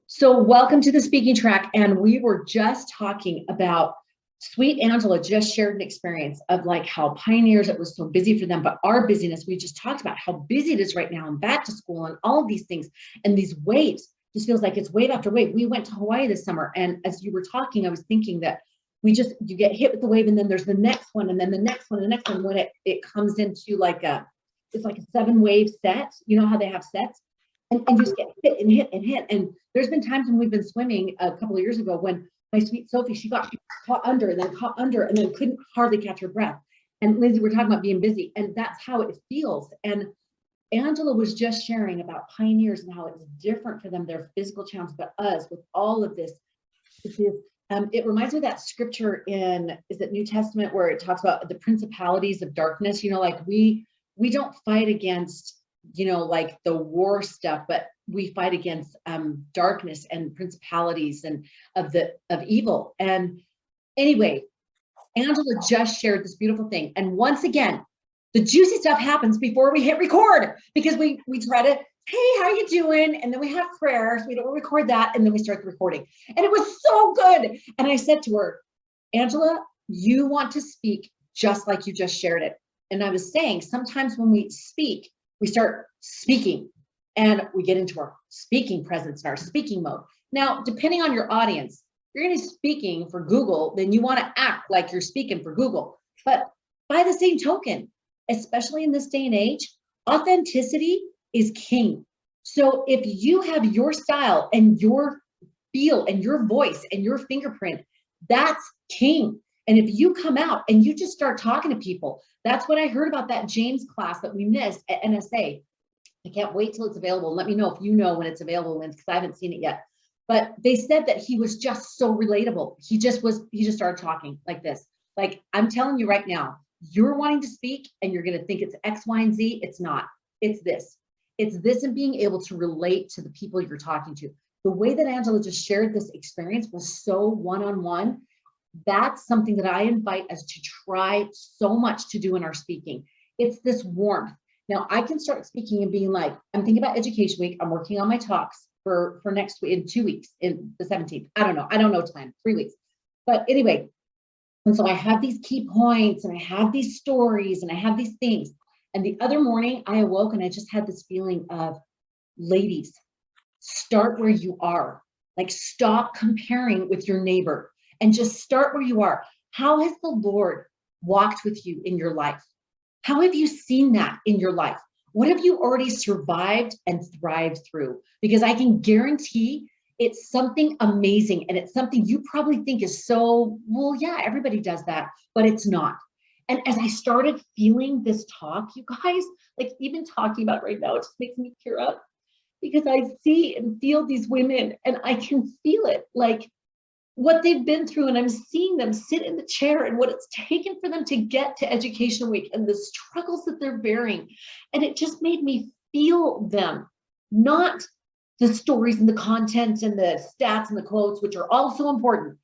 So welcome to the speaking track. And we were just talking about sweet Angela just shared an experience of like how pioneers, it was so busy for them, but our busyness, we just talked about how busy it is right now and back to school and all of these things and these waves. Just feels like it's wave after wave. We went to Hawaii this summer. And as you were talking, I was thinking that you get hit with the wave and then there's the next one and then the next one, and the next one when it comes into it's like a 7-wave set. You know how they have sets? And just get hit and hit and hit. And there's been times when we've been swimming a couple of years ago when my sweet Sophie, she got caught under and then caught under and then couldn't hardly catch her breath. And Lindsay, we're talking about being busy, and that's how it feels. And Angela was just sharing about pioneers and how it's different for them, their physical challenge, but us with all of this. It reminds me of that scripture in, is it New Testament, where it talks about the principalities of darkness. You know, like we don't fight against, you know, like the war stuff, but we fight against darkness and principalities and of evil. And anyway, Angela just shared this beautiful thing. And once again, the juicy stuff happens before we hit record, because we try to, hey, how you doing? And then we have prayer, so we don't record that, and then we start the recording. And it was so good. And I said to her, Angela, you want to speak just like you just shared it. And I was saying, sometimes when we speak, we start speaking and we get into our speaking presence and our speaking mode. Now, depending on your audience, if you're going to be speaking for Google, then you want to act like you're speaking for Google. But by the same token, especially in this day and age, authenticity is king. So if you have your style and your feel and your voice and your fingerprint, that's king. And if you come out and you just start talking to people, that's what I heard about that James class that we missed at NSA. I can't wait till it's available. Let me know if you know when it's available, because I haven't seen it yet. But they said that he was just so relatable. He just started talking like this. Like, I'm telling you right now, you're wanting to speak and you're going to think it's X, Y, and Z. It's not. It's this. It's this, and being able to relate to the people you're talking to. The way that Angela just shared this experience was so one-on-one. That's something that I invite us to try so much to do in our speaking. It's this warmth. Now I can start speaking and being like, I'm thinking about Education Week. I'm working on my talks for next week, in 2 weeks, in the 17th. I don't know time, 3 weeks. But anyway, and so I have these key points and I have these stories and I have these things. And the other morning I awoke and I just had this feeling of, ladies, start where you are. Like, stop comparing with your neighbor and just start where you are. How has the Lord walked with you in your life? How have you seen that in your life? What have you already survived and thrived through? Because I can guarantee it's something amazing, and it's something you probably think is so, well, yeah, everybody does that, but it's not. And as I started feeling this talk, you guys, like even talking about it right now, it just makes me tear up, because I see and feel these women and I can feel it, like what they've been through, and I'm seeing them sit in the chair and what it's taken for them to get to Education Week and the struggles that they're bearing. And it just made me feel them, not the stories and the content and the stats and the quotes, which are all so important,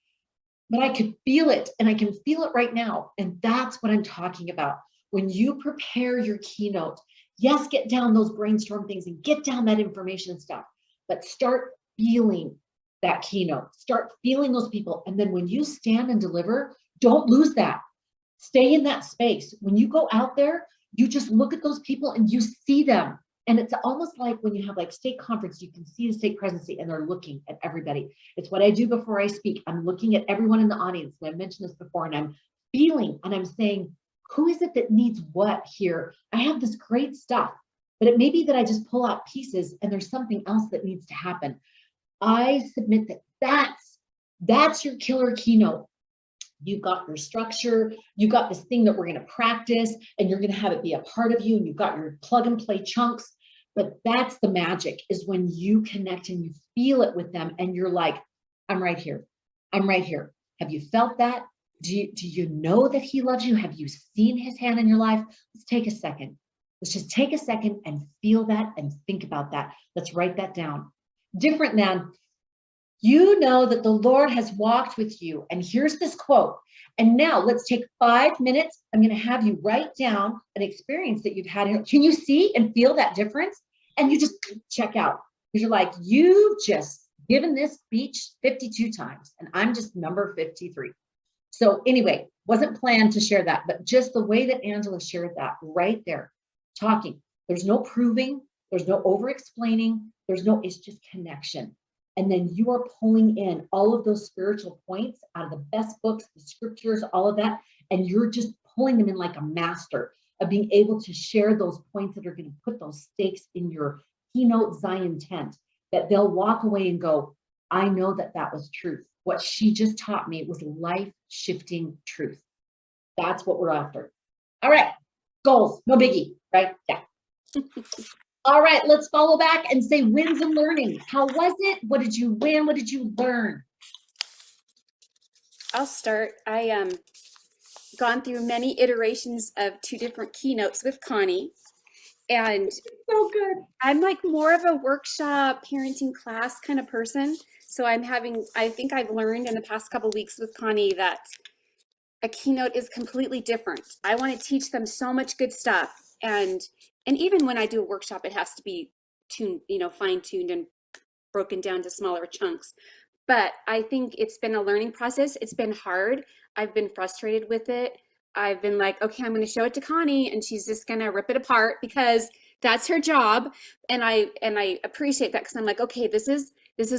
but I could feel it, and I can feel it right now. And that's what I'm talking about. When you prepare your keynote, yes, get down those brainstorm things and get down that information stuff, but start feeling that keynote, start feeling those people. And then when you stand and deliver, don't lose that. Stay in that space. When you go out there, you just look at those people and you see them. And it's almost like when you have like state conference, you can see the state presidency and they're looking at everybody. It's what I do before I speak. I'm looking at everyone in the audience. And I've mentioned this before, and I'm feeling and I'm saying, who is it that needs what here? I have this great stuff, but it may be that I just pull out pieces and there's something else that needs to happen. I submit that that's your killer keynote. You've got your structure, you've got this thing that we're going to practice, and you're going to have it be a part of you, and you've got your plug and play chunks. But that's the magic, is when you connect and you feel it with them and you're like, I'm right here. I'm right here. Have you felt that? Do you know that he loves you? Have you seen his hand in your life? Let's take a second. Let's just take a second and feel that and think about that. Let's write that down. Different than, you know that the Lord has walked with you. And here's this quote. And now let's take 5 minutes. I'm going to have you write down an experience that you've had. Can you see and feel that difference? And you just check out. Because you're like, you've just given this speech 52 times and I'm just number 53. So anyway, wasn't planned to share that, but just the way that Angela shared that right there, talking, there's no proving, there's no over explaining, it's just connection. And then you are pulling in all of those spiritual points out of the best books, the scriptures, all of that. And you're just pulling them in like a master of being able to share those points that are going to put those stakes in your keynote Zion tent, that they'll walk away and go, I know that that was truth. What she just taught me was life-shifting truth. That's what we're after. All right, goals, no biggie, right? Yeah. All right, let's follow back and say wins and learning. How was it? What did you win? What did you learn? I'll start. I gone through many iterations of 2 different keynotes with Connie, and So good. I'm like more of a workshop parenting class kind of person. So I think I've learned in the past couple of weeks with Connie that a keynote is completely different. I want to teach them so much good stuff. And even when I do a workshop, it has to be tuned, fine-tuned and broken down to smaller chunks. But I think it's been a learning process. It's been hard. I've been frustrated with it. I've been like, okay, I'm going to show it to Connie and she's just going to rip it apart because that's her job. And I appreciate that because I'm like, okay, this is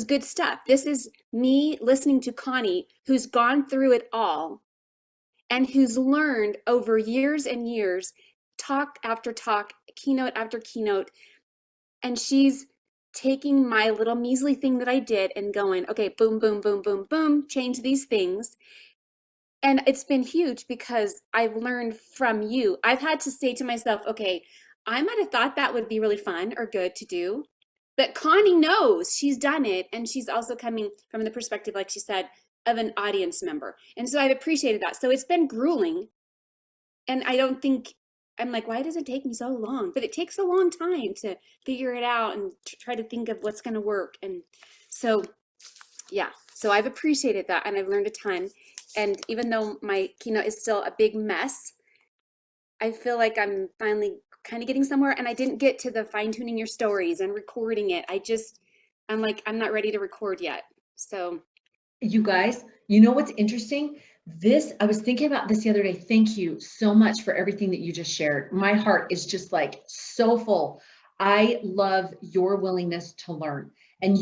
good stuff. This is me listening to Connie, who's gone through it all and who's learned over years and years, talk after talk, keynote after keynote. And she's taking my little measly thing that I did and going, okay, boom, boom, boom, boom, boom, change these things. And it's been huge because I've learned from you. I've had to say to myself, okay, I might have thought that would be really fun or good to do, but Connie knows, she's done it. And she's also coming from the perspective, like she said, of an audience member. And so I've appreciated that. So it's been grueling. And I don't think, I'm like, why does it take me so long? But it takes a long time to figure it out and try to think of what's going to work. And so, yeah, so I've appreciated that and I've learned a ton. And even though my keynote is still a big mess, I feel like I'm finally kind of getting somewhere. And I didn't get to the fine tuning your stories and recording it. I'm like, I'm not ready to record yet. So, you guys, you know what's interesting? I was thinking about this the other day. Thank you so much for everything that you just shared. My heart is just like so full. I love your willingness to learn. And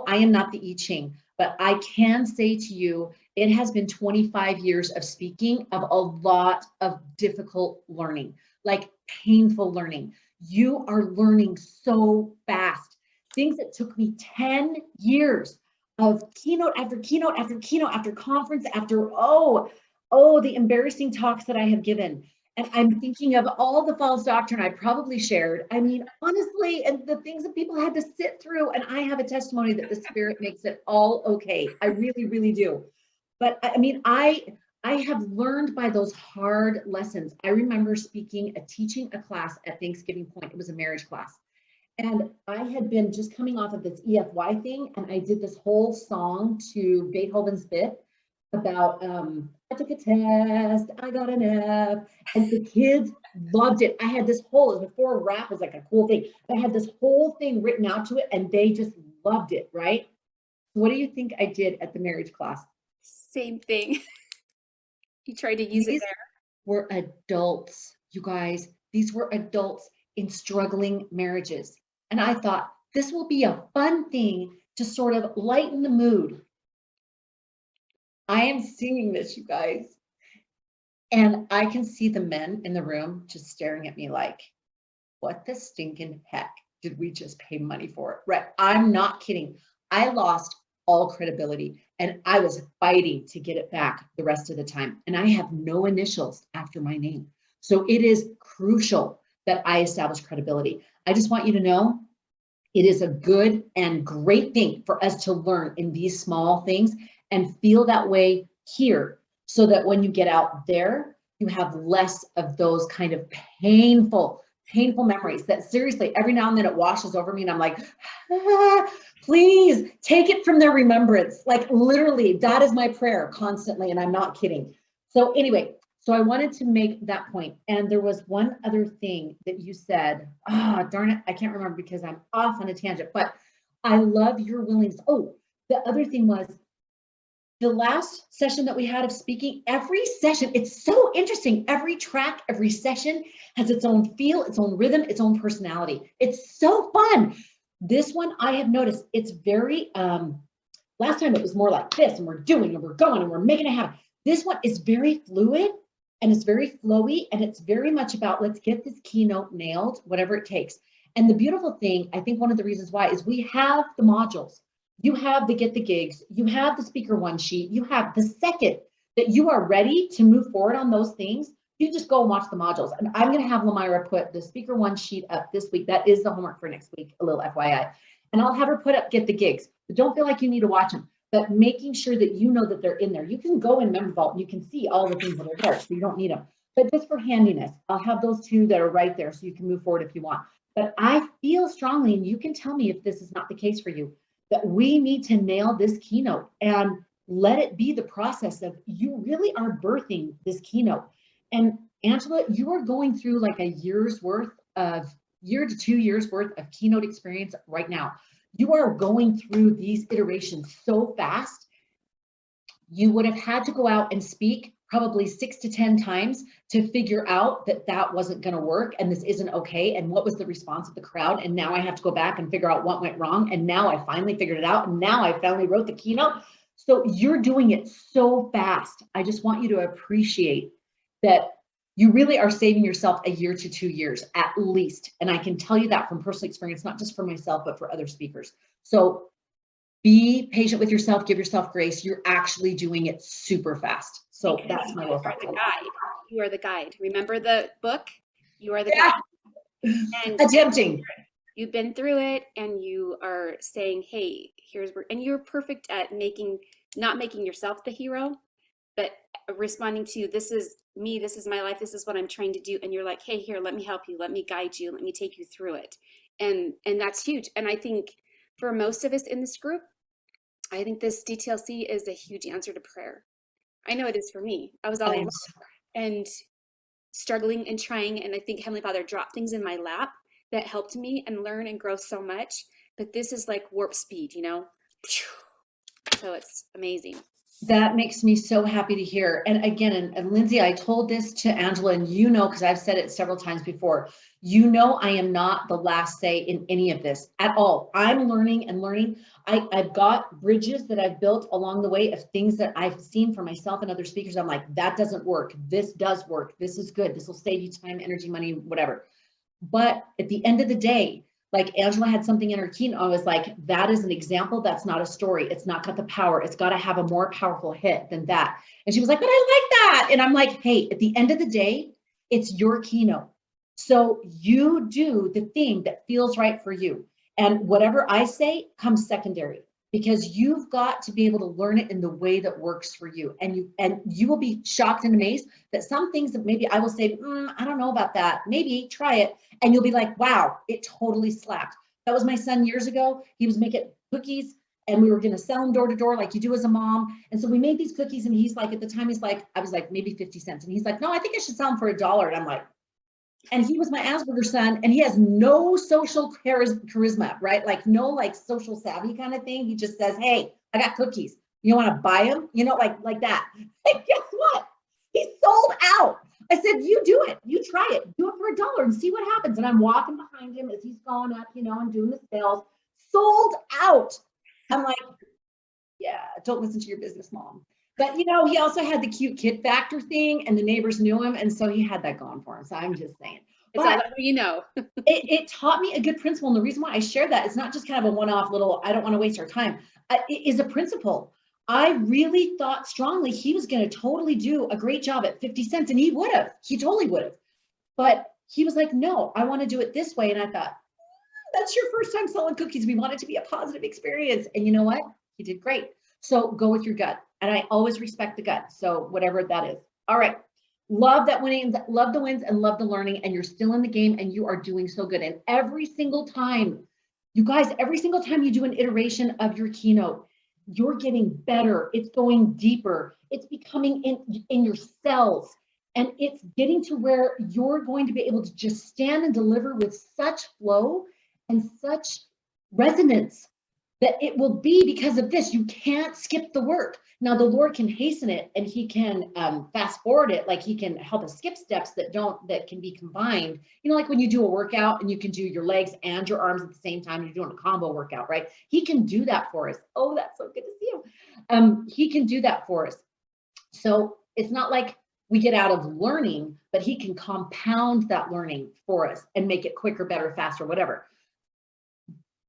I am not the I Ching, but I can say to you, it has been 25 years of speaking, of a lot of difficult learning, like painful learning. You are learning so fast. Things that took me 10 years of keynote after keynote after keynote after conference after the embarrassing talks that I have given. And I'm thinking of all the false doctrine I probably shared. I mean, honestly, and the things that people had to sit through. And I have a testimony that the Spirit makes it all okay. I really, really do. But I mean, I have learned by those hard lessons. I remember teaching a class at Thanksgiving Point. It was a marriage class. And I had been just coming off of this EFY thing, and I did this whole song to Beethoven's Fifth about, I took a test, I got an F, and the kids loved it. I had this whole, before rap was like a cool thing, I had this whole thing written out to it, and they just loved it, right? What do you think I did at the marriage class? same thing. You tried to use it These there. were adults, you guys. These were adults in struggling marriages. And I thought this will be a fun thing to sort of lighten the mood. I am singing this, you guys. And I can see the men in the room just staring at me like, what the stinking heck did we just pay money for? Right. I'm not kidding. I lost all credibility and I was fighting to get it back the rest of the time. And I have no initials after my name. So it is crucial that I establish credibility. I just want you to know it is a good and great thing for us to learn in these small things and feel that way here so that when you get out there, you have less of those kind of painful memories that seriously, every now and then it washes over me and I'm like, please take it from their remembrance. Like literally, that is my prayer constantly, and I'm not kidding. So anyway, so I wanted to make that point. And there was one other thing that you said, darn it, I can't remember because I'm off on a tangent, but I love your willingness. Oh, the other thing was the last session that we had of speaking, every session, it's so interesting. Every track, every session has its own feel, its own rhythm, its own personality. It's so fun. This one I have noticed, it's very, last time it was more like this, and we're doing, and we're going, and we're making it happen. This one is very fluid, and it's very flowy, and it's very much about, let's get this keynote nailed, whatever it takes. And the beautiful thing, I think one of the reasons why is we have the modules. You have the get the gigs, you have the speaker one sheet, you have the second that you are ready to move forward on those things, you just go and watch the modules. And I'm going to have Lamira put the speaker one sheet up this week. That is the homework for next week, a little FYI. And I'll have her put up get the gigs. But don't feel like you need to watch them, but making sure that you know that they're in there. You can go in Member Vault and you can see all the things that are there, so you don't need them. But just for handiness, I'll have those two that are right there so you can move forward if you want. But I feel strongly, and you can tell me if this is not the case for you, that we need to nail this keynote and let it be the process of you really are birthing this keynote. And Angela, you are going through like a year to 2 years worth of keynote experience right now. You are going through these iterations so fast. You would have had to go out and speak probably 6 to 10 times to figure out that that wasn't going to work and this isn't okay. And what was the response of the crowd? And now I have to go back and figure out what went wrong. And now I finally figured it out. And now I finally wrote the keynote. So you're doing it so fast. I just want you to appreciate that you really are saving yourself a year to 2 years at least. And I can tell you that from personal experience, not just for myself, but for other speakers. So be patient with yourself, give yourself grace. You're actually doing it super fast. So Because that's my little you are the guide. You are the guide. Remember the book? You are the yeah. guide. And Attempting. you've been through it, and you are saying, hey, here's where, and you're perfect at not making yourself the hero, but responding to, this is me, this is my life, this is what I'm trying to do. And you're like, hey, here, let me help you, let me guide you, let me take you through it. And that's huge. And I think for most of us in this group, I think this DTLC is a huge answer to prayer. I know it is for me. I was all alone and struggling and trying. And I think Heavenly Father dropped things in my lap that helped me and learn and grow so much. But this is like warp speed, you know? So it's amazing. That makes me so happy to hear. And again, and Lindsay, I told this to Angela, and you know, because I've said it several times before, you know, I am not the last say in any of this at all. I'm learning and learning. I've got bridges that I've built along the way of things that I've seen for myself and other speakers. I'm like, that doesn't work. This does work. This is good. This will save you time, energy, money, whatever. But at the end of the day, like Angela had something in her keynote, I was like, that is an example. That's not a story. It's not got the power. It's got to have a more powerful hit than that. And she was like, but I like that. And I'm like, hey, at the end of the day, it's your keynote. So you do the thing that feels right for you. And whatever I say comes secondary, because you've got to be able to learn it in the way that works for you. And you will be shocked and amazed that some things that maybe I will say, I don't know about that. Maybe try it. And you'll be like, wow, it totally slapped. That was my son years ago. He was making cookies and we were going to sell them door to door like you do as a mom. And so we made these cookies and he's like, at the time, he's like, I was like, maybe 50 cents. And he's like, no, I think I should sell them for $1. And I'm like, and he was my Asperger's son and he has no social charisma, right? Like no like social savvy kind of thing. He just says, hey, I got cookies. You want to buy them? You know, like that. And guess what? He sold out. I said, you do it. You try it. Do it for $1 and see what happens. And I'm walking behind him as he's going up, you know, and doing the sales. Sold out. I'm like, yeah, don't listen to your business mom. But, you know, he also had the cute kid factor thing and the neighbors knew him. And so he had that going for him. So I'm just saying. It's all about who you know. it taught me a good principle. And the reason why I share that is not just kind of a one-off little, I don't want to waste our time. It is a principle. I really thought strongly he was going to totally do a great job at 50 cents. And he would have. He totally would have. But he was like, no, I want to do it this way. And I thought, that's your first time selling cookies. We want it to be a positive experience. And you know what? He did great. So go with your gut. And I always respect the gut. So whatever that is. All right. Love that winning, love the wins and love the learning. And you're still in the game and you are doing so good. And every single time, you guys, every single time you do an iteration of your keynote, you're getting better. It's going deeper. It's becoming in your cells. And it's getting to where you're going to be able to just stand and deliver with such flow and such resonance that it will be because of this. You can't skip the work. Now the Lord can hasten it, and he can fast forward it. Like he can help us skip steps that can be combined. You know, like when you do a workout and you can do your legs and your arms at the same time, you're doing a combo workout, right? He can do that for us. Oh, that's so good to see you. He can do that for us. So it's not like we get out of learning, but he can compound that learning for us and make it quicker, better, faster, whatever.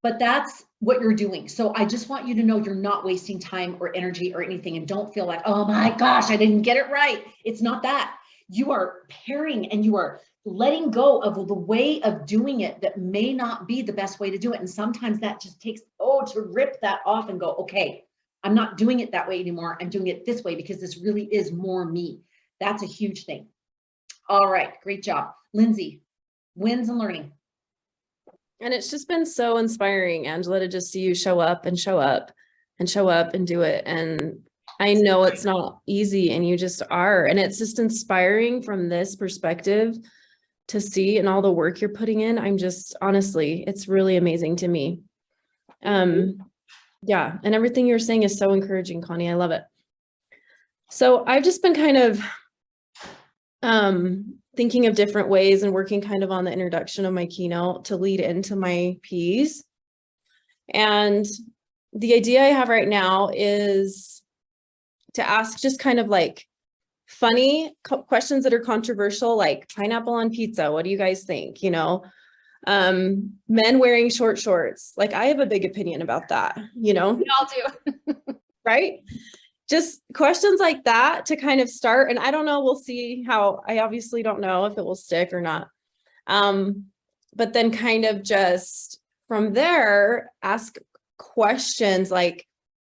But that's what you're doing. So I just want you to know you're not wasting time or energy or anything, and don't feel like, oh my gosh, I didn't get it right. It's not that. You are pairing and you are letting go of the way of doing it that may not be the best way to do it. And sometimes that just takes, to rip that off and go, okay, I'm not doing it that way anymore. I'm doing it this way because this really is more me. That's a huge thing. All right, great job. Lindsay, wins and learning. And it's just been so inspiring, Angela, to just see you show up and show up and show up and do it. And I know it's not easy, and you just are. And it's just inspiring from this perspective to see, and all the work you're putting in. I'm just, honestly, it's really amazing to me. Yeah. And everything you're saying is so encouraging, Connie. I love it. So I've just been kind of thinking of different ways and working kind of on the introduction of my keynote to lead into my P's. And the idea I have right now is to ask just kind of like funny questions that are controversial, like pineapple on pizza. What do you guys think? You know, men wearing short shorts. Like, I have a big opinion about that, you know? We all do. Right? Just questions like that to kind of start. And I don't know, we'll see how, I obviously don't know if it will stick or not. But then kind of just from there, ask questions like,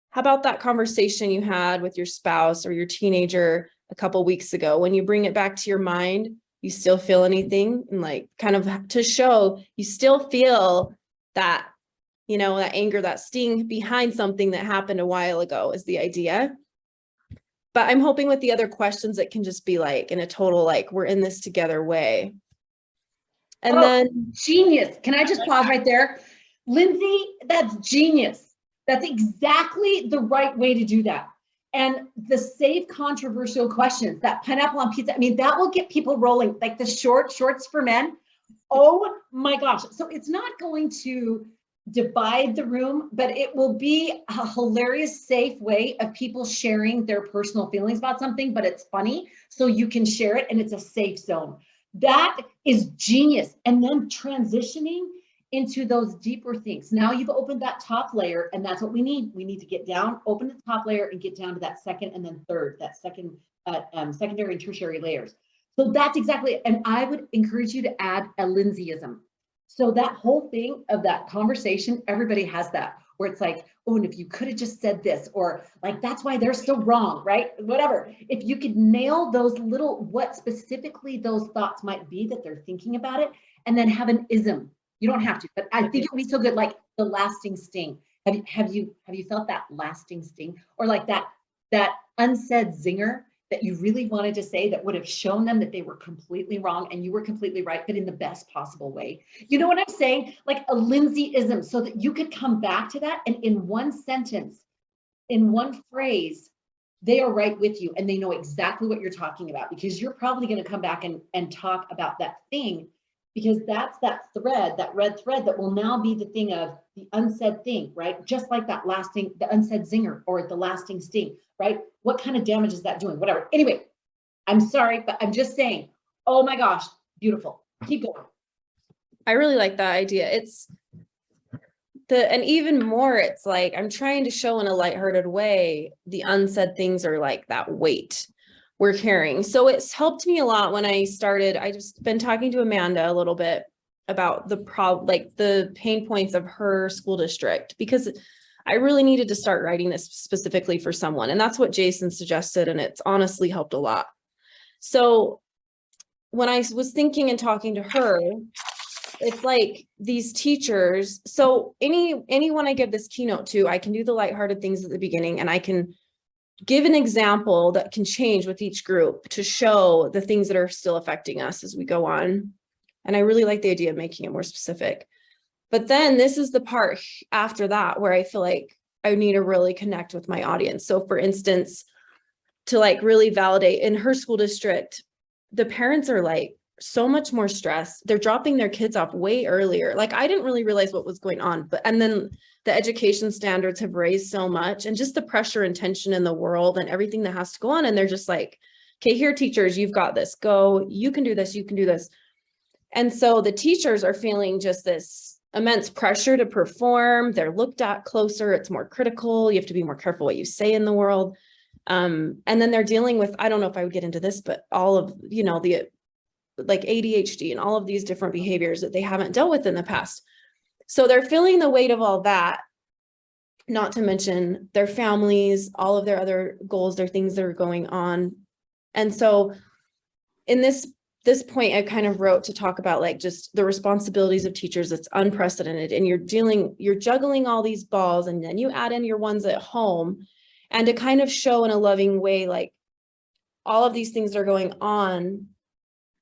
how about that conversation you had with your spouse or your teenager a couple weeks ago? When you bring it back to your mind, you still feel anything? And like kind of to show you still feel that, you know, that anger, that sting behind something that happened a while ago is the idea. But I'm hoping with the other questions, it can just be like in a total, like, we're in this together way. And then genius. Can I just pause right there? Lindsay, that's genius. That's exactly the right way to do that. And the safe, controversial questions, that pineapple on pizza, I mean, that will get people rolling, like the shorts for men. Oh my gosh. So it's not going to divide the room, but it will be a hilarious, safe way of people sharing their personal feelings about something, but it's funny. So you can share it and it's a safe zone. That is genius. And then transitioning into those deeper things. Now you've opened that top layer, and that's what we need. We need to get down, open the top layer, and get down to that second and then third, that second, secondary and tertiary layers. So that's exactly, and I would encourage you to add a Lindsayism. So that whole thing of that conversation, everybody has that, where it's like, oh, and if you could have just said this, or like, that's why they're still wrong, right? Whatever. If you could nail those little, what specifically those thoughts might be that they're thinking about it, and then have an ism. You don't have to, but I think it would be so good, like the lasting sting. Have you felt that lasting sting, or like that unsaid zinger that you really wanted to say that would have shown them that they were completely wrong and you were completely right, but in the best possible way? You know what I'm saying? Like a Lindsayism, so that you could come back to that, and in one sentence, in one phrase, they are right with you and they know exactly what you're talking about, because you're probably going to come back and talk about that thing, because that's that thread, that red thread that will now be the thing of the unsaid thing, right? Just like that lasting, the unsaid zinger or the lasting sting, right? What kind of damage is that doing? Whatever. Anyway, I'm sorry, but I'm just saying, oh my gosh, beautiful. Keep going. I really like that idea. It's and even more, it's like, I'm trying to show in a lighthearted way, the unsaid things are like that weight we're carrying. So it's helped me a lot when I started. I just been talking to Amanda a little bit about the pain points of her school district, because I really needed to start writing this specifically for someone. And that's what Jason suggested. And it's honestly helped a lot. So when I was thinking and talking to her, it's like these teachers. So anyone I give this keynote to, I can do the lighthearted things at the beginning, and I can give an example that can change with each group to show the things that are still affecting us as we go on. And I really like the idea of making it more specific. But then this is the part after that where I feel like I need to really connect with my audience. So for instance, to like really validate in her school district, the parents are like so much more stressed. They're dropping their kids off way earlier. Like I didn't really realize what was going on, and then the education standards have raised so much, and just the pressure and tension in the world and everything that has to go on. And they're just like, okay, here, teachers, you've got this, go, you can do this, you can do this. And so the teachers are feeling just this immense pressure to perform. They're looked at closer. It's more critical. You have to be more careful what you say in the world. And then they're dealing with, I don't know if I would get into this, but all of, you know, the like ADHD and all of these different behaviors that they haven't dealt with in the past. So they're feeling the weight of all that, not to mention their families, all of their other goals, their things that are going on. And so in this point, I kind of wrote to talk about like just the responsibilities of teachers. It's unprecedented, and you're juggling all these balls, and then you add in your ones at home, and to kind of show in a loving way, like all of these things that are going on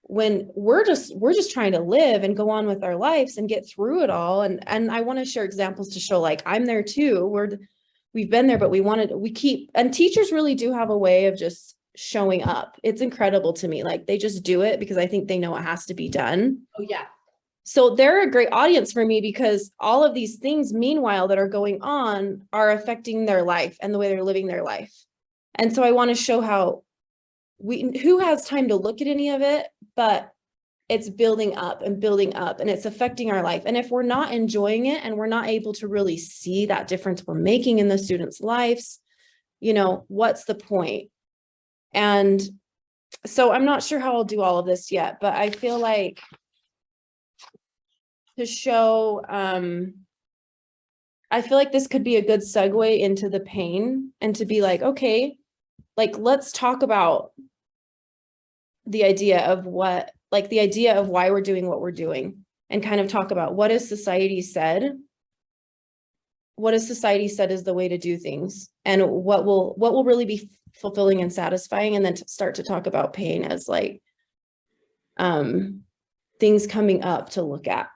when we're just trying to live and go on with our lives and get through it all. And I want to share examples to show like I'm there too. We've been there, but and teachers really do have a way of just showing up. It's incredible to me. Like they just do it because I think they know it has to be done. Oh yeah. So they're a great audience for me because all of these things, meanwhile, that are going on are affecting their life and the way they're living their life. And so I want to show how who has time to look at any of it, but it's building up and it's affecting our life. And if we're not enjoying it and we're not able to really see that difference we're making in the students' lives, you know, what's the point? And so I'm not sure how I'll do all of this yet, but I feel like to show, I feel like this could be a good segue into the pain and to be like, okay, like, let's talk about the idea of why we're doing what we're doing, and kind of talk about what has society said is the way to do things, and what will really be fulfilling and satisfying, and then to start to talk about pain as like things coming up to look at.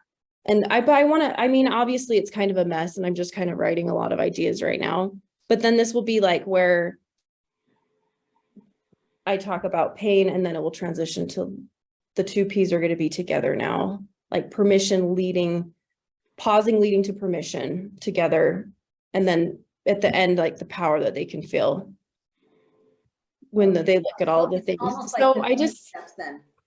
And I mean, obviously it's kind of a mess and I'm just kind of writing a lot of ideas right now, but then this will be like where I talk about pain, and then it will transition to the two P's are going to be together now, like pausing leading to permission together. And then at the end, like the power that they can feel when they look at all of the things. So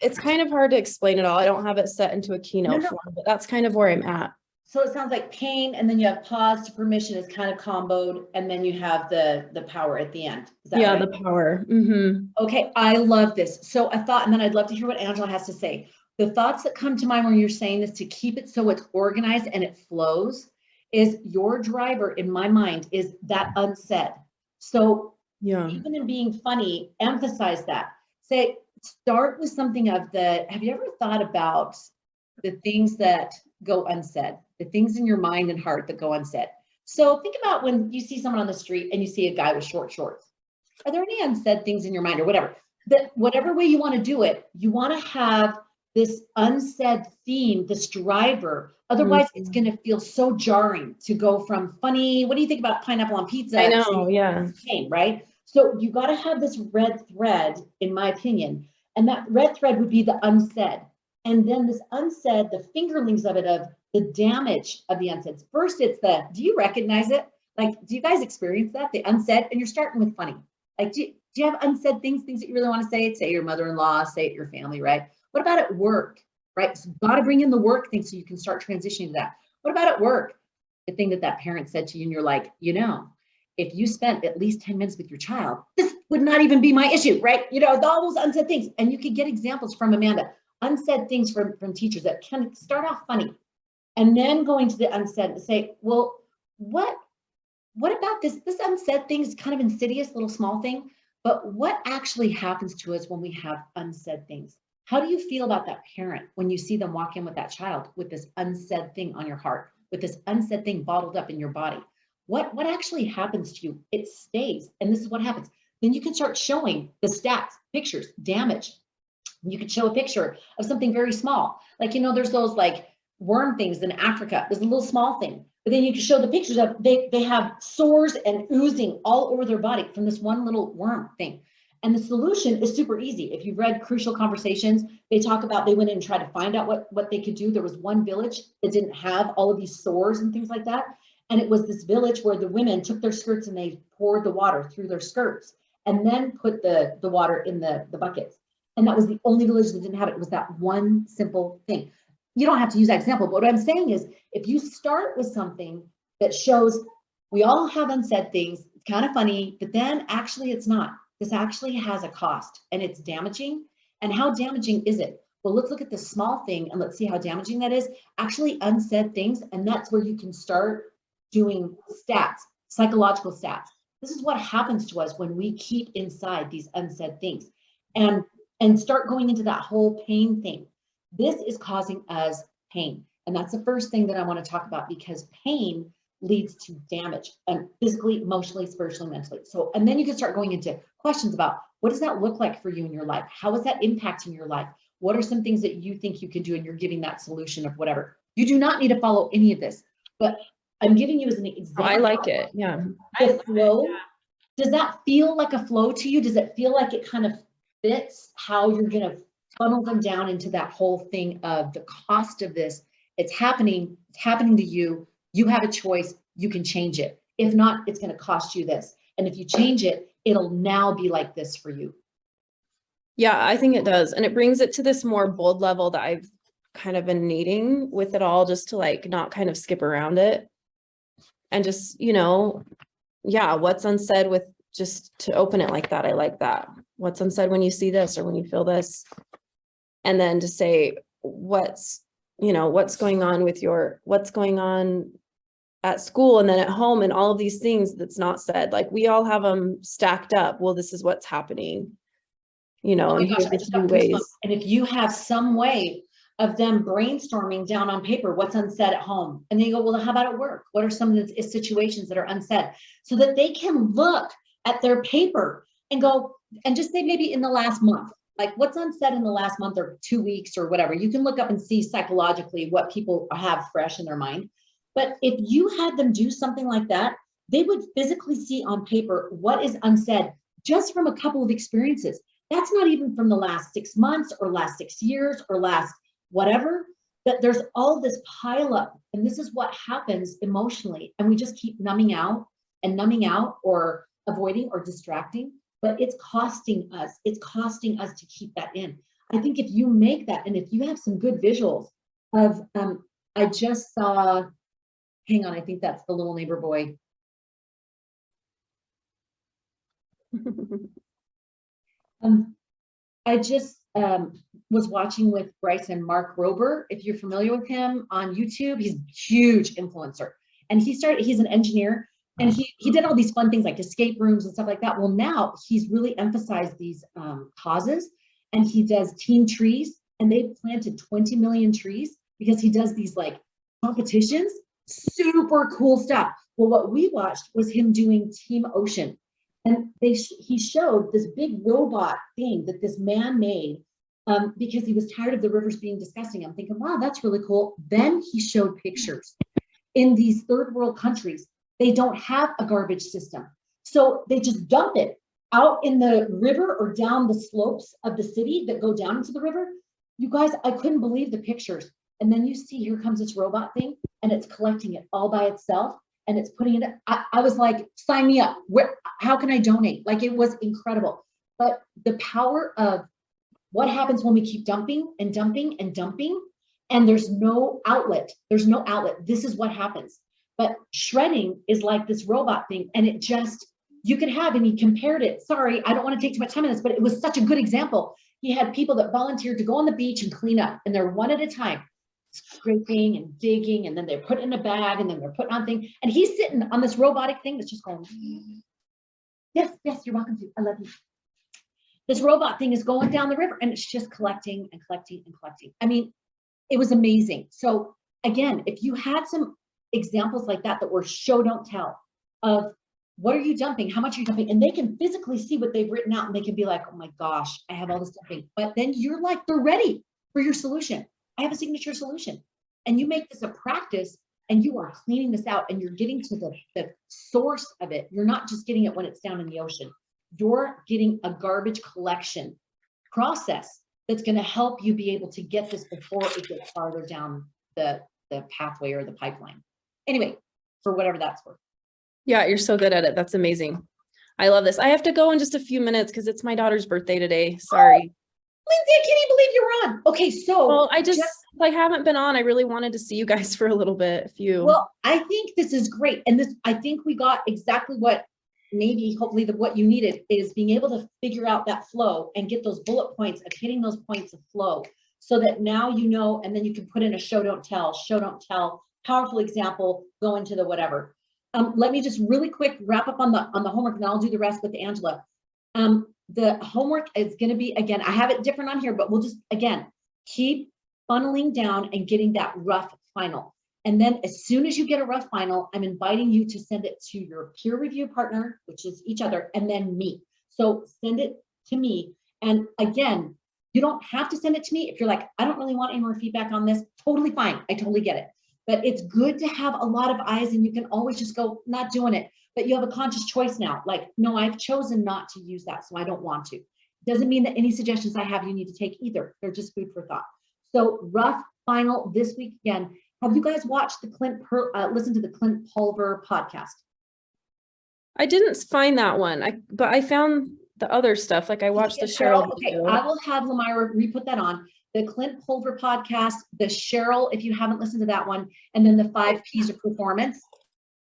it's kind of hard to explain it all. I don't have it set into a keynote form, but that's kind of where I'm at. So it sounds like pain, and then you have pause to permission is kind of comboed, and then you have the power at the end. Is that right? The power. Mm-hmm. Okay, I love this. So a thought, and then I'd love to hear what Angela has to say. The thoughts that come to mind when you're saying this, to keep it so it's organized and it flows, is your driver in my mind is that unsaid. So even in being funny, emphasize that. Say, start with something of have you ever thought about the things that go unsaid, the things in your mind and heart that go unsaid? So think about when you see someone on the street and you see a guy with short shorts. Are there any unsaid things in your mind, or whatever? That whatever way you want to do it, you want to have this unsaid theme, this driver. Otherwise, it's going to feel so jarring to go from funny. What do you think about pineapple on pizza? I know, yeah. Pain, right? So you got to have this red thread, in my opinion, and that red thread would be the unsaid. And then this unsaid, the fingerlings of it, of the damage of the unsaid. First, it's do you recognize it? Like, do you guys experience that? The unsaid, and you're starting with funny. Like, do you have unsaid things that you really want to say? Say your mother-in-law, say it your family, right? What about at work, right? So got to bring in the work thing so you can start transitioning to that. What about at work? The thing that parent said to you, and you're like, you know, if you spent at least 10 minutes with your child, this would not even be my issue, right? You know, all those unsaid things. And you can get examples from Amanda, unsaid things from teachers that can start off funny, and then going to the unsaid to say, well, what about this unsaid thing is kind of insidious, little small thing, but what actually happens to us when we have unsaid things? How do you feel about that parent when you see them walk in with that child with this unsaid thing on your heart, with this unsaid thing bottled up in your body? What actually happens to you? It stays, and this is what happens. Then you can start showing the stats, pictures, damage. You could show a picture of something very small. Like, you know, there's those like worm things in Africa. It was a little small thing, but then you can show the pictures of they have sores and oozing all over their body from this one little worm thing. And the solution is super easy. If you've read Crucial Conversations, they talk about they went in and tried to find out what they could do. There was one village that didn't have all of these sores and things like that. And it was this village where the women took their skirts and they poured the water through their skirts and then put the water in the buckets. And that was the only village that didn't have it. It was that one simple thing. You don't have to use that example, but what I'm saying is if you start with something that shows we all have unsaid things, it's kind of funny, but then actually it's not. This actually has a cost and it's damaging. And how damaging is it? Well, let's look at the small thing and let's see how damaging that is. Actually unsaid things. And that's where you can start doing stats, psychological stats. This is what happens to us when we keep inside these unsaid things and start going into that whole pain thing. This is causing us pain. And that's the first thing that I want to talk about because pain leads to damage and physically, emotionally, spiritually, mentally. So, and then you can start going into questions about what does that look like for you in your life? How is that impacting your life? What are some things that you think you can do? And you're giving that solution of whatever. You do not need to follow any of this, but I'm giving you as an example. I like it. Yeah. The flow. Does that feel like a flow to you? Does it feel like it kind of fits how you're going to funnel them down into that whole thing of the cost of this? It's happening to you. You have a choice. You can change it. If not, it's going to cost you this. And if you change it, it'll now be like this for you. Yeah, I think it does. And it brings it to this more bold level that I've kind of been needing with it all, just to like not kind of skip around it. And just, you know, yeah, what's unsaid with just to open it like that. I like that. What's unsaid when you see this or when you feel this. And then to say what's going on with what's going on at school and then at home and all of these things that's not said. Like we all have them stacked up. Well, this is what's happening, you know, Oh my and gosh, here's I the just two got ways. goosebumps. And if you have some way of them brainstorming down on paper what's unsaid at home, and they go, well, how about at work? What are some of the situations that are unsaid? So that they can look at their paper and go, and just say maybe in the last month, like what's unsaid in the last month or 2 weeks or whatever. You can look up and see psychologically what people have fresh in their mind. But if you had them do something like that, they would physically see on paper what is unsaid just from a couple of experiences. That's not even from the last 6 months or last 6 years or last whatever, that there's all this pile up. And this is what happens emotionally. And we just keep numbing out or avoiding or distracting, but it's costing us. It's costing us to keep that in. I think if you make that, and if you have some good visuals of, I just saw, hang on, I think that's the little neighbor boy. I just was watching with Bryson Mark Rober. If you're familiar with him on YouTube, he's a huge influencer. And he's an engineer, and he did all these fun things like escape rooms and stuff like that. Well, now he's really emphasized these causes, and he does team trees, and they've planted 20 million trees because he does these like competitions, super cool stuff. Well, what we watched was him doing Team Ocean. And he showed this big robot thing that this man made because he was tired of the rivers being disgusting. I'm thinking, wow, that's really cool. Then he showed pictures. In these third world countries, they don't have a garbage system. So they just dump it out in the river or down the slopes of the city that go down into the river. You guys, I couldn't believe the pictures. And then you see, here comes this robot thing, and it's collecting it all by itself. And it's putting it, I was like, sign me up. How can I donate? Like, it was incredible. But the power of what happens when we keep dumping and dumping and dumping, and there's no outlet. There's no outlet. This is what happens. But shredding is like this robot thing, and it just, you could have, and he compared it. Sorry, I don't want to take too much time on this, but it was such a good example. He had people that volunteered to go on the beach and clean up, and they're one at a time, scraping and digging, and then they're put in a bag, and then they're putting on things, and he's sitting on this robotic thing that's just going, yes, you're welcome to, I love you. This robot thing is going down the river, and it's just collecting and collecting and collecting. I mean, it was amazing. So again, if you had some examples like that were show don't tell of what are you dumping, how much are you dumping, and they can physically see what they've written out, and they can be like, oh my gosh, I have all this dumping. But then you're like, they're ready for your solution. I have a signature solution. and you make this a practice and you are cleaning this out and you're getting to the source of it. You're not just getting it when it's down in the ocean. You're getting a garbage collection process that's going to help you be able to get this before it gets farther down the pathway or the pipeline. Anyway, for whatever that's worth. Yeah, you're so good at it. That's amazing. I love this. I have to go in just a few minutes because it's my daughter's birthday today. Sorry. Lindsay, I can't even believe you're on. Okay, so Well, I haven't been on. I really wanted to see you guys for a little bit. Well, I think this is great. And I think we got exactly what hopefully what you needed is being able to figure out that flow and get those bullet points of hitting those points of flow so that now you know, and then you can put in a show, don't tell, powerful example, go into the whatever. Let me just really quick wrap up on the homework and I'll do the rest with Angela. The homework is going to be, again, I have it different on here, but we'll just, again, keep funneling down and getting that rough final. And then as soon as you get a rough final, I'm inviting you to send it to your peer review partner, which is each other, and then me. So send it to me. And again, you don't have to send it to me. If you're like, I don't really want any more feedback on this, totally fine. I totally get it. But it's good to have a lot of eyes and you can always just go, not doing it. But you have a conscious choice now. Like, no, I've chosen not to use that, so I don't want to. Doesn't mean that any suggestions I have you need to take either. They're just food for thought. So rough final this week again. Have you guys watched listened to the Clint Pulver podcast? I didn't find that one. But I found the other stuff. Like I watched the Cheryl. Okay, I will have Lamira re-put that on. The Clint Pulver podcast, the Cheryl, if you haven't listened to that one, and then the 5 P's of performance.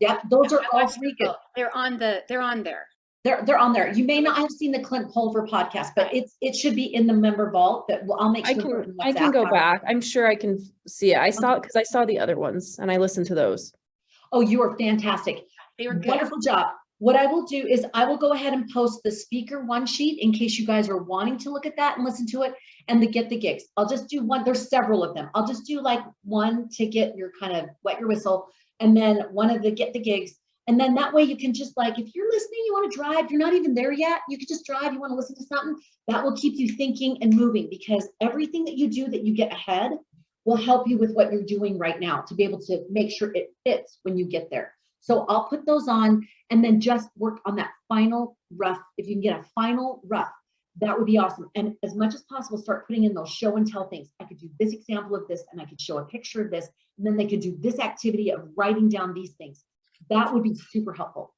Yep, those are all 3 good. They're on there. They're on there. You may not have seen the Clint Pulver podcast, but it should be in the member vault. That I'll make sure. I can go back. I'm sure I can see it. I saw the other ones and I listened to those. Oh, you are fantastic. They were good. Wonderful job. What I will do is I will go ahead and post the speaker one sheet in case you guys are wanting to look at that and listen to it, and the get the gigs. I'll just do one. There's several of them. I'll just do like one to get your kind of wet your whistle, and then one of the get the gigs. And then that way you can just like, if you're listening, you want to drive, you're not even there yet, you can just drive, you want to listen to something, that will keep you thinking and moving, because everything that you do that you get ahead will help you with what you're doing right now to be able to make sure it fits when you get there. So I'll put those on and then just work on that final rough. If you can get a final rough, that would be awesome. And as much as possible, start putting in those show and tell things. I could do this example of this, and I could show a picture of this, and then they could do this activity of writing down these things. That would be super helpful.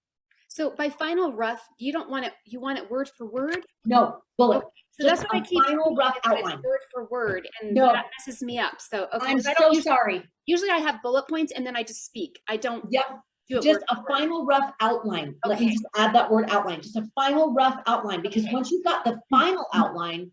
So by final rough, you don't want it, you want it word for word? No, bullet. Okay. So that's what I keep final rough outline. Word for word, and No. that messes me up. So okay, I'm so sorry. Usually I have bullet points and then I just speak. I don't do it just a final rough outline. Okay. Let me just add that word outline. Just a final rough outline, because once you've got the final outline,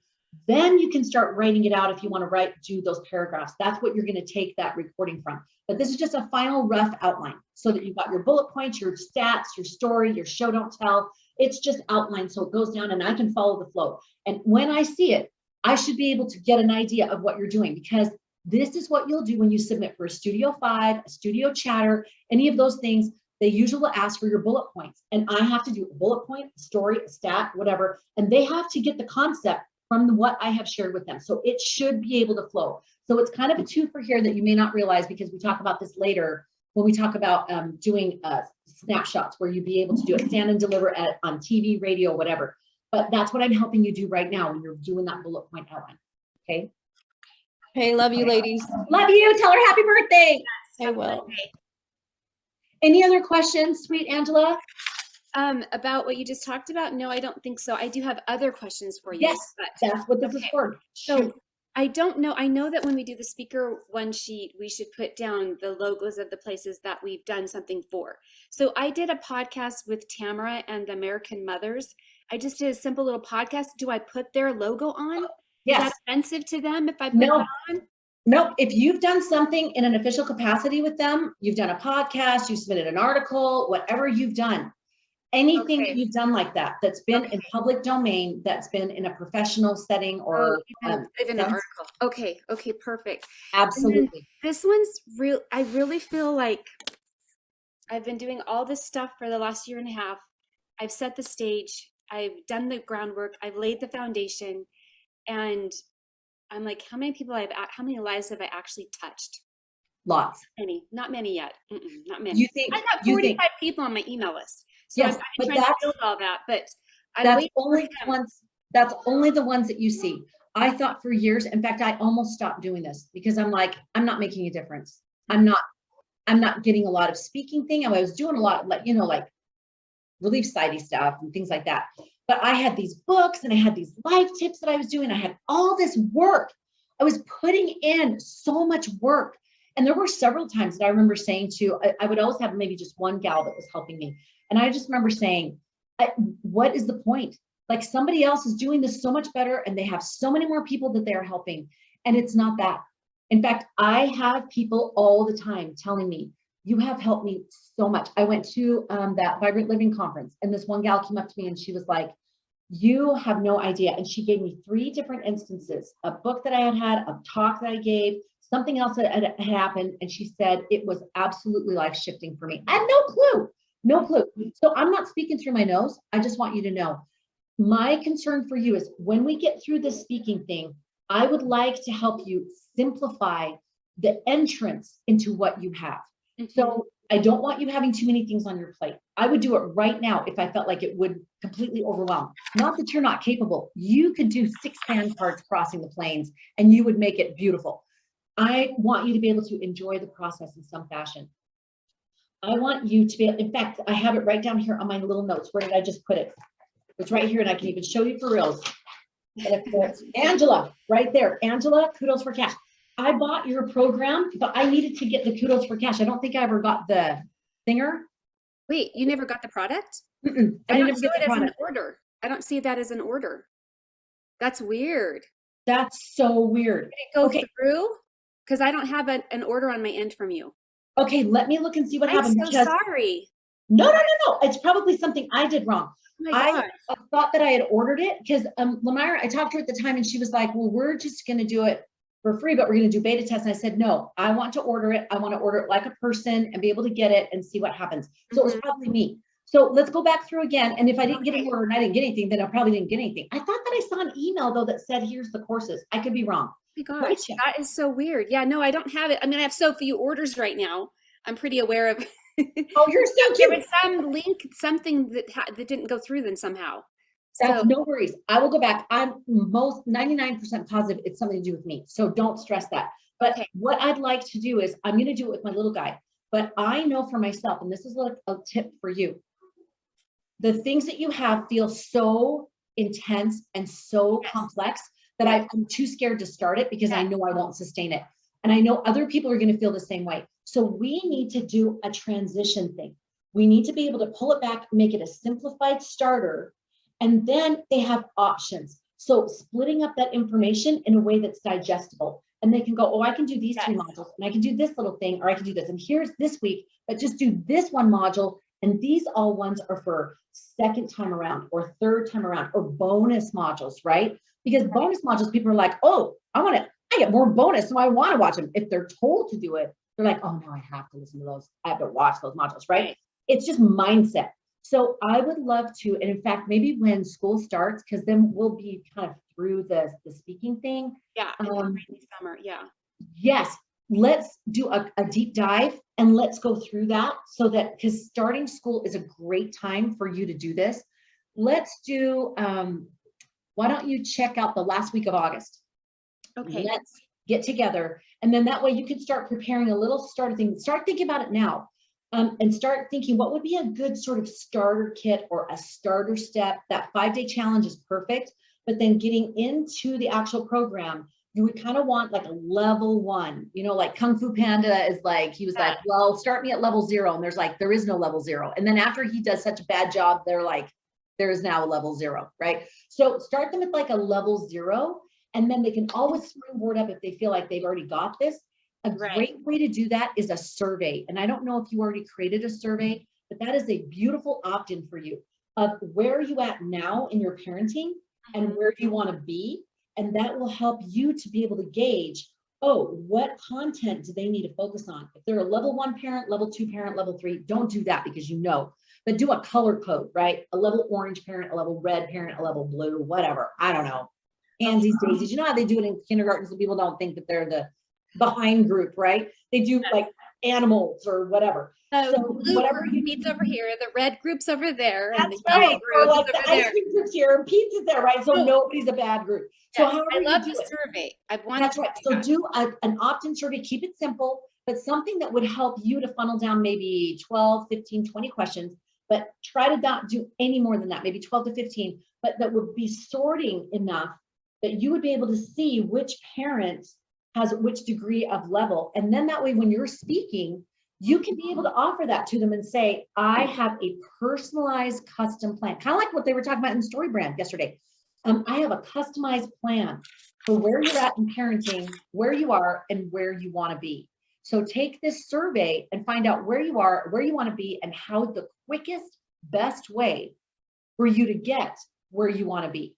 then you can start writing it out if you want to do those paragraphs. That's what you're going to take that recording from. But this is just a final rough outline so that you've got your bullet points, your stats, your story, your show, don't tell. It's just outlined so it goes down and I can follow the flow. And when I see it, I should be able to get an idea of what you're doing, because this is what you'll do when you submit for a Studio 5, a Studio Chatter, any of those things. They usually will ask for your bullet points, and I have to do a bullet point, a story, a stat, whatever, and they have to get the concept from what I have shared with them. So it should be able to flow. So it's kind of a twofer here that you may not realize, because we talk about this later when we talk about doing snapshots where you'd be able to do a stand and deliver on TV, radio, whatever. But that's what I'm helping you do right now when you're doing that bullet point outline. Okay. Hey, love you, ladies. Love you. Tell her happy birthday. I will. Any other questions, sweet Angela? About what you just talked about? No, I don't think so. I do have other questions for you. Yes, that's what this is for. So I don't know. I know that when we do the speaker one sheet, we should put down the logos of the places that we've done something for. So I did a podcast with Tamara and the American Mothers. I just did a simple little podcast. Do I put their logo on? Yes. Is that offensive to them if I put that on? Nope. If you've done something in an official capacity with them, you've done a podcast, you submitted an article, whatever you've done, anything that you've done like that, that's been in public domain, that's been in a professional setting or even an article. Okay. Perfect. Absolutely. This one's real. I really feel like I've been doing all this stuff for the last year and a half. I've set the stage. I've done the groundwork. I've laid the foundation, and I'm like, how many lives have I actually touched? Lots. Not many yet. Not many. You think, I've got you think, 45 people on my email list. So yes, I've been but trying to that's, build all that, but I that's wait for only the them. ones, that's only the ones that you see. I thought for years, in fact, I almost stopped doing this because I'm like, I'm not making a difference. I'm not getting a lot of speaking thing. I was doing a lot of like, you know, like relief society stuff and things like that. But I had these books and I had these life tips that I was doing. I had all this work. I was putting in so much work. And there were several times that I remember saying to, I would always have maybe just one gal that was helping me. And I just remember saying, what is the point? Like somebody else is doing this so much better and they have so many more people that they're helping. And it's not that. In fact, I have people all the time telling me, you have helped me so much. I went to that Vibrant Living conference and this one gal came up to me and she was like, you have no idea. And she gave me 3 different instances, a book that I had, a talk that I gave, something else that had happened. And she said, it was absolutely life shifting for me. I had no clue. So I'm not speaking through my nose. I just want you to know, my concern for you is when we get through this speaking thing, I would like to help you simplify the entrance into what you have. So I don't want you having too many things on your plate. I would do it right now if I felt like it would completely overwhelm. Not that you're not capable. You could do 6 hand cards crossing the plains and you would make it beautiful. I want you to be able to enjoy the process in some fashion. I want you to be, in fact, I have it right down here on my little notes. Where did I just put it? It's right here and I can even show you for reals. Angela, right there. Angela, kudos for cash. I bought your program, but I needed to get the kudos for cash. I don't think I ever got the thinger. Wait, you never got the product? I don't didn't see get it the as an product. order. I don't see that as an order. That's weird. That's so weird. Did it go Okay. through? Because I don't have an order on my end from you. Okay, let me look and see what I'm happened. so sorry. No. It's probably something I did wrong. Oh my gosh. I thought that I had ordered it because Lamira, I talked to her at the time and she was like, well, we're just going to do it for free, but we're going to do beta tests. And I said, no, I want to order it. I want to order it like a person and be able to get it and see what happens. So it was probably me. So let's go back through again. And if I didn't get an order and I didn't get anything, then I probably didn't get anything. I thought that I saw an email though that said, here's the courses. I could be wrong. Oh my gosh, that is so weird. Yeah, no, I don't have it. I mean, I have so few orders right now. I'm pretty aware of. Oh, you're so There cute. was some link, something that didn't go through then somehow. That's So no worries. I will go back. I'm most 99% positive it's something to do with me. So don't stress that. But what I'd like to do is I'm going to do it with my little guy. But I know for myself, and this is like a tip for you. The things that you have feel so intense and so complex that I'm too scared to start it because I know I won't sustain it. And I know other people are going to feel the same way. So we need to do a transition thing. We need to be able to pull it back, make it a simplified starter, and then they have options. So splitting up that information in a way that's digestible. And they can go, oh, I can do these 3 modules and I can do this little thing, or I can do this. And here's this week, but just do this one module. And these all ones are for 2nd time around or 3rd time around or bonus modules, right? Because bonus modules, people are like, oh, I get more bonus, so I want to watch them. If they're told to do it, they're like, oh no, I have to listen to those. I have to watch those modules, right? It's just mindset. So I would love to, and in fact, maybe when school starts, because then we'll be kind of through the speaking thing. yeah, summer, Yes, let's do a deep dive and let's go through that so that, because starting school is a great time for you to do this. Let's do, why don't you check out the last week of August? Okay. Let's get together. And then that way you can start preparing a little starter thing. Start thinking about it now. And start thinking what would be a good sort of starter kit or a starter step. That 5-day challenge is perfect, but then getting into the actual program, you would kind of want like a level 1, you know, like Kung Fu Panda is like, he was like, well, start me at level 0. And there's like, there is no level 0. And then after he does such a bad job, they're like, there is now a level 0, right? So start them at like a level 0, and then they can always springboard up if they feel like they've already got this. A great way to do that is a survey. And I don't know if you already created a survey, but that is a beautiful opt-in for you of where are you at now in your parenting and where do you want to be? And that will help you to be able to gauge, oh, what content do they need to focus on? If they're a level 1 parent, level 2 parent, level 3, don't do that because you know, but do a color code, right? A level orange parent, a level red parent, a level blue, whatever. I don't know. Pansies, daisies, you know how they do it in kindergarten so people don't think that they're the behind group, right? They do like animals or whatever. So blue whatever group you meets over here, the red group's over there, and that's the yellow right. Or group is like the over ice there. cream group's here and pizza's there, right? So Oh. nobody's a bad group. So Yes, however I you love do the it. survey. I've wanted That's to right. do So that. do an opt-in survey, keep it simple, but something that would help you to funnel down maybe 12, 15, 20 questions, but try to not do any more than that, maybe 12 to 15, but that would be sorting enough that you would be able to see which parent has which degree of level. And then that way, when you're speaking, you can be able to offer that to them and say, I have a personalized custom plan, kind of like what they were talking about in Story Brand yesterday. I have a customized plan for where you're at in parenting, where you are, and where you want to be. So take this survey and find out where you are, where you want to be, and how the quickest, best way for you to get where you want to be.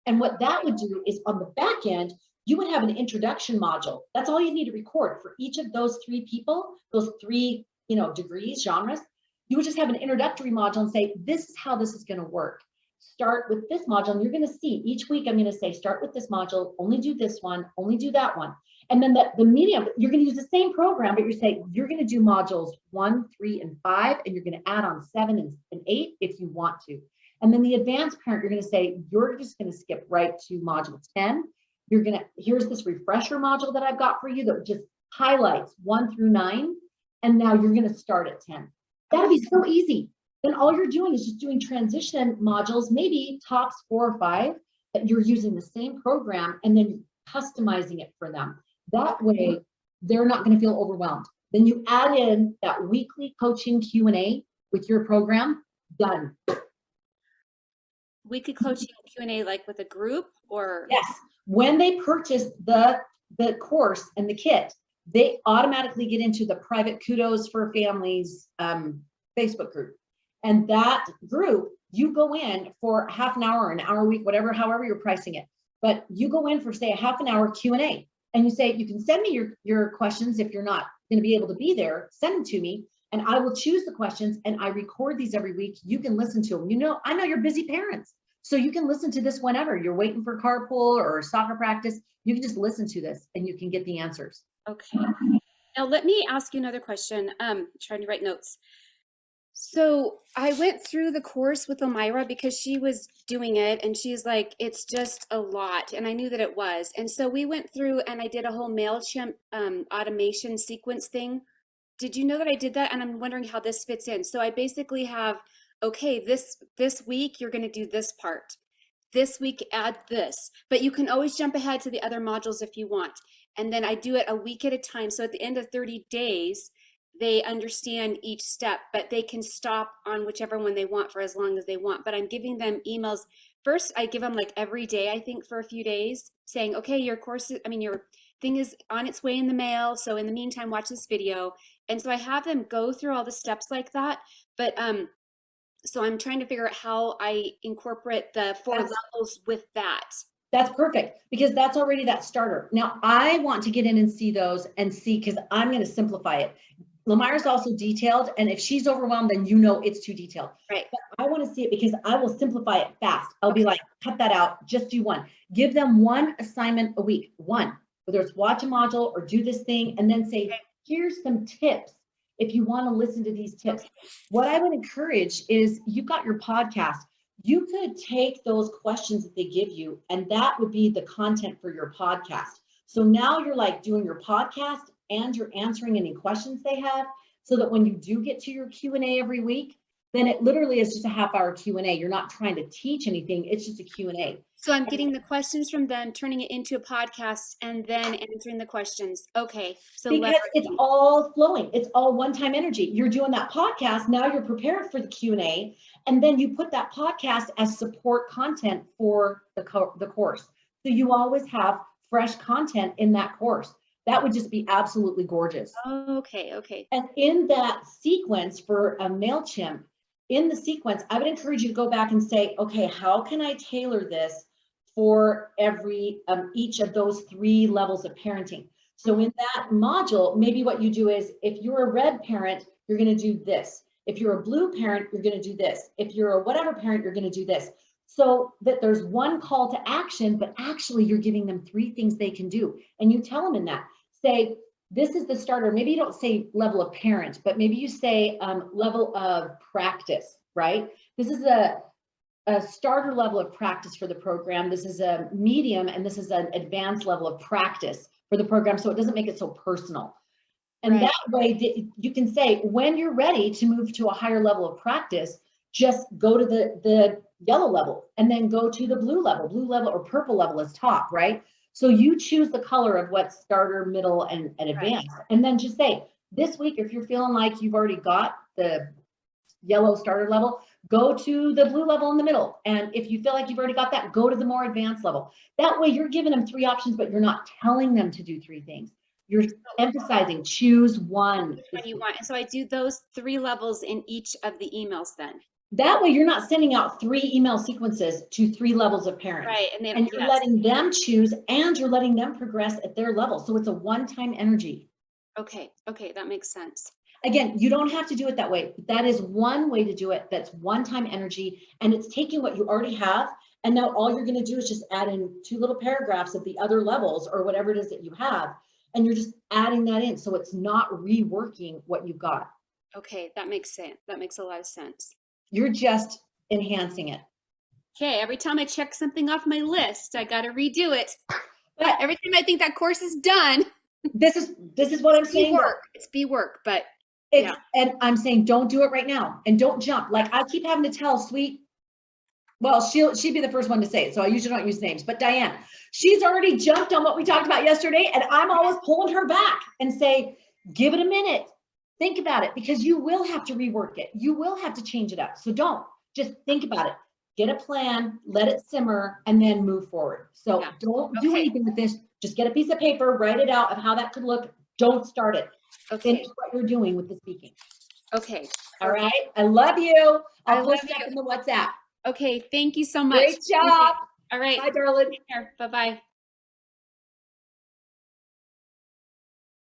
And what that would do is on the back end, you would have an introduction module. That's all you need to record for each of those three people, those three, degrees, genres. You would just have an introductory module and say, this is how this is going to work. Start with this module, and you're going to see each week, I'm going to say, start with this module, only do this one, only do that one. And then the medium, you're going to use the same program, but you're saying you're going to do modules 1, 3, and 5, and you're going to add on 7 and 8 if you want to. And then the advanced parent, you're going to say, you're just going to skip right to module 10. Here's this refresher module that I've got for you that just highlights 1 through 9. And now you're going to start at 10. That'd be so easy. Then all you're doing is just doing transition modules, maybe tops 4 or 5, that you're using the same program and then customizing it for them. That way, they're not going to feel overwhelmed. Then you add in that weekly coaching Q&A with your program, done. Weekly coaching Q&A, like with a group, or? Yes. When they purchase the course and the kit, they automatically get into the private Kudos for Families Facebook group. And that group, you go in for half an hour, an hour a week, however you're pricing it. But you go in for, say, a half an hour Q&A. And you say, you can send me your questions if you're not going to be able to be there. Send them to me. And I will choose the questions, and I record these every week. You can listen to them. I know you're busy parents, so you can listen to this whenever you're waiting for carpool or soccer practice. You can just listen to this and you can get the answers. Okay. Now let me ask you another question. Trying to write notes. So I went through the course with Elmira because she was doing it, and she's like, it's just a lot. And I knew that it was. And so we went through and I did a whole MailChimp automation sequence thing. Did you know that I did that? And I'm wondering how this fits in. So I basically have, okay, this week you're going to do this part. This week add this, but you can always jump ahead to the other modules if you want. And then I do it a week at a time. So at the end of 30 days, they understand each step, but they can stop on whichever one they want for as long as they want. But I'm giving them emails. First, I give them like every day, I think, for a few days, saying, okay, your thing is on its way in the mail. So in the meantime, watch this video. And so I have them go through all the steps like that. But so I'm trying to figure out how I incorporate the 4 levels with that. That's perfect, because that's already that starter. Now I want to get in and see those and see, because I'm going to simplify it. Lamira's also detailed, and if she's overwhelmed, then it's too detailed. Right. But I want to see it because I will simplify it fast. I'll be like, cut that out, just do one. Give them one assignment a week, one, whether it's watch a module or do this thing, and then say, here's some tips if you want to listen to these tips. What I would encourage is, you've got your podcast. You could take those questions that they give you, and that would be the content for your podcast. So now you're like doing your podcast and you're answering any questions they have, so that when you do get to your Q&A every week, then it literally is just a half-hour Q&A. You're not trying to teach anything. It's just a Q&A. So I'm getting the questions from them, turning it into a podcast, and then answering the questions. Okay. So because it's all flowing. It's all one-time energy. You're doing that podcast. Now you're prepared for the Q&A. And then you put that podcast as support content for the course. So you always have fresh content in that course. That would just be absolutely gorgeous. Okay. Okay. And in that sequence for a MailChimp, in the sequence, I would encourage you to go back and say, okay, how can I tailor this for each of those 3 levels of parenting? So in that module, maybe what you do is, if you're a red parent, you're going to do this. If you're a blue parent, you're going to do this. If you're a whatever parent, you're going to do this. So that there's one call to action, but actually you're giving them 3 things they can do. And you tell them in that, say, this is the starter. Maybe you don't say level of parent, but maybe you say level of practice, right? This is a starter level of practice for the program. This is a medium, and this is an advanced level of practice for the program. So it doesn't make it so personal. And that way you can say, when you're ready to move to a higher level of practice, just go to the yellow level and then go to the blue level or purple level is top, right? So you choose the color of what's starter, middle, and advanced. And then just say, this week, if you're feeling like you've already got the yellow starter level, go to the blue level in the middle. And if you feel like you've already got that, go to the more advanced level. That way you're giving them 3 options, but you're not telling them to do 3 things. You're emphasizing choose one. When you want. And so I do those 3 levels in each of the emails then. That way you're not sending out 3 email sequences to 3 levels of parents. Right. And you're letting them choose, and you're letting them progress at their level. So it's a one-time energy. Okay. Okay. That makes sense. Again, you don't have to do it that way. That is one way to do it. That's one-time energy. And it's taking what you already have. And now all you're going to do is just add in 2 little paragraphs of the other levels or whatever it is that you have. And you're just adding that in. So it's not reworking what you've got. Okay. That makes sense. That makes a lot of sense. You're just enhancing it. Okay. Every time I check something off my list, I got to redo it. But every time I think that course is done. This is what I'm saying. It's be work, but and I'm saying, don't do it right now and don't jump. Like I keep having to tell Sweet, well, she'd be the first one to say it. So I usually don't use names, but Diane, she's already jumped on what we talked about yesterday. And I'm always pulling her back and say, give it a minute. Think about it, because you will have to rework it. You will have to change it up. So don't just think about it. Get a plan, let it simmer, and then move forward. So don't do anything with this. Just get a piece of paper, write it out of how that could look. Don't start it. Finish what you're doing with the speaking. Okay. All right. I love you. I'll post it up in the WhatsApp. Okay. Thank you so much. Great job. All right. Bye, darling. Bye-bye.